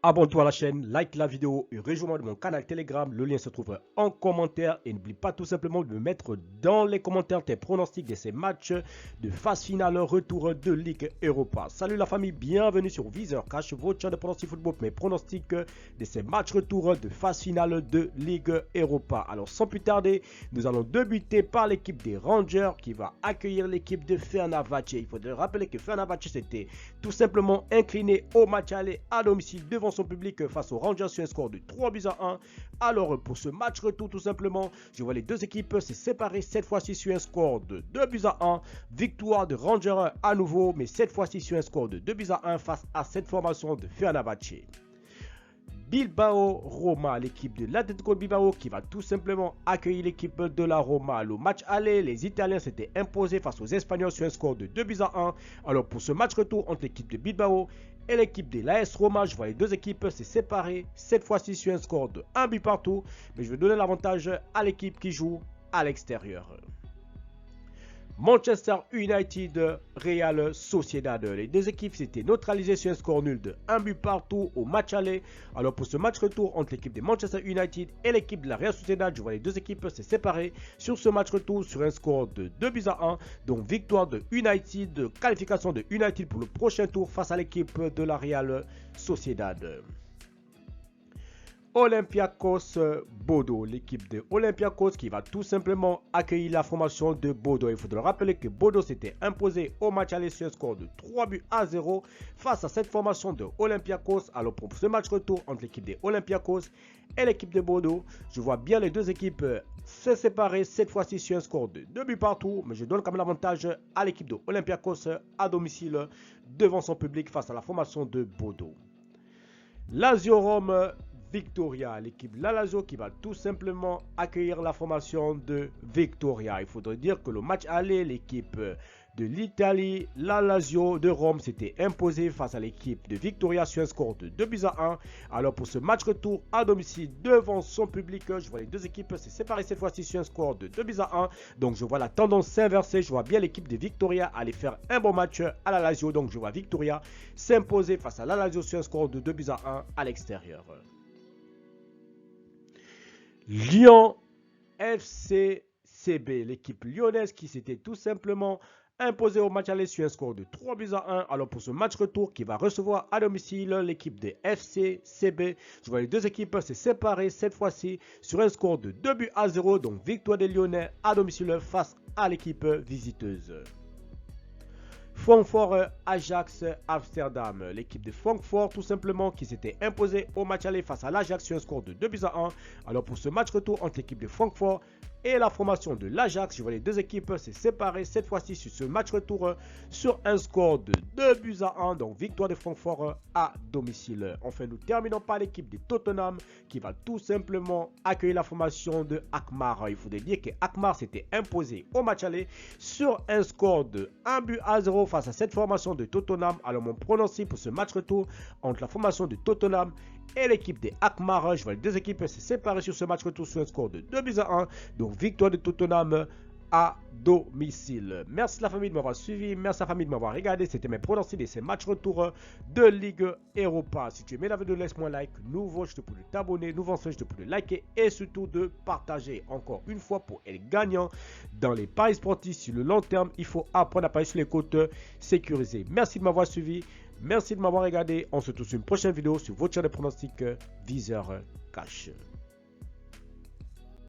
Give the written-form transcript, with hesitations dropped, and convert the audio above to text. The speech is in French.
Abonne-toi à la chaîne, like la vidéo et rejoins-moi de mon canal Telegram. Le lien se trouve en commentaire. Et n'oublie pas tout simplement de me mettre dans les commentaires tes pronostics de ces matchs de phase finale retour de Ligue Europa. Salut la famille, bienvenue sur Viseur Cash, votre chaîne de pronostics football, mes pronostics de ces matchs retour de phase finale de Ligue Europa. Alors sans plus tarder, nous allons débuter par l'équipe des Rangers qui va accueillir l'équipe de Fenerbahçe. Il faudrait rappeler que Fenerbahçe s'était tout simplement incliné au match aller à domicile devant son public face aux Rangers sur un score de 3-1. Alors pour ce match retour tout simplement, je vois les deux équipes se séparer cette fois-ci sur un score de 2-1. Victoire de Rangers à nouveau, mais cette fois-ci sur un score de 2-1 face à cette formation de Fenerbahçe. Bilbao-Roma, l'équipe de l'Atlético de Bilbao qui va tout simplement accueillir l'équipe de la Roma. Le match aller, les Italiens s'étaient imposés face aux Espagnols sur un score de 2-1. Alors pour ce match retour entre l'équipe de Bilbao et l'équipe de l'AS Roma, je vois les deux équipes se séparer, cette fois-ci sur un score de 1 but partout. Mais je vais donner l'avantage à l'équipe qui joue à l'extérieur. Manchester United, Real Sociedad. Les deux équipes s'étaient neutralisées sur un score nul de 1 but partout au match aller. Alors pour ce match retour entre l'équipe de Manchester United et l'équipe de la Real Sociedad, je vois les deux équipes se séparer sur ce match retour sur un score de 2-1. Donc victoire de United, qualification de United pour le prochain tour face à l'équipe de la Real Sociedad. Olympiakos Bodo, l'équipe de Olympiakos qui va tout simplement accueillir la formation de Bodo. Il faudra rappeler que Bodo s'était imposé au match aller sur un score de 3-0 face à cette formation de Olympiakos. Alors pour ce match retour entre l'équipe de Olympiakos et l'équipe de Bodo, je vois bien les deux équipes se séparer cette fois-ci sur un score de 2 buts partout, mais je donne quand même l'avantage à l'équipe de Olympiakos à domicile devant son public face à la formation de Bodo. Lazio Rome Victoria, l'équipe de la Lazio qui va tout simplement accueillir la formation de Victoria. Il faudrait dire que le match aller, l'équipe de l'Italie, la Lazio de Rome s'était imposée face à l'équipe de Victoria sur un score de 2-1. Alors pour ce match retour à domicile devant son public, je vois les deux équipes se séparer cette fois-ci sur un score de 2-1. Donc je vois la tendance s'inverser, je vois bien l'équipe de Victoria aller faire un bon match à la Lazio. Donc je vois Victoria s'imposer face à la Lazio sur un score de 2-1 à l'extérieur. Lyon FCCB, l'équipe lyonnaise qui s'était tout simplement imposée au match aller sur un score de 3-1. Alors pour ce match retour qui va recevoir à domicile l'équipe de FCCB, je vois les deux équipes se séparer cette fois-ci sur un score de 2-0. Donc victoire des Lyonnais à domicile face à l'équipe visiteuse. Francfort Ajax Amsterdam, l'équipe de Francfort tout simplement qui s'était imposée au match aller face à l'Ajax sur un score de 2-1. Alors pour ce match retour entre l'équipe de Francfort et la formation de l'Ajax, je vois les deux équipes se séparer cette fois-ci sur ce match retour sur un score de 2-1. Donc victoire de Francfort à domicile. Enfin nous terminons par l'équipe de Tottenham qui va tout simplement accueillir la formation de Alkmaar. Il faudrait dire que Alkmaar s'était imposé au match aller sur un score de 1-0 face à cette formation de Tottenham. Alors mon pronostic pour ce match retour entre la formation de Tottenham et l'équipe des Alkmaar, je vois les deux équipes se séparer sur ce match retour sur un score de 2-1. Donc victoire de Tottenham à domicile. Merci la famille de m'avoir suivi, merci la famille de m'avoir regardé. C'était mes pronostics de ces matchs retour de Ligue Europa. Si tu aimais la vidéo, laisse-moi un like. Nouveau, je te prie de t'abonner. Nouveau, je te prie de liker et surtout de partager. Encore une fois, pour être gagnant dans les paris sportifs sur le long terme, il faut apprendre à parier sur les côtes sécurisées. Merci de m'avoir suivi. Merci de m'avoir regardé. On se retrouve sur une prochaine vidéo sur votre chaîne de pronostics Viseur Cash.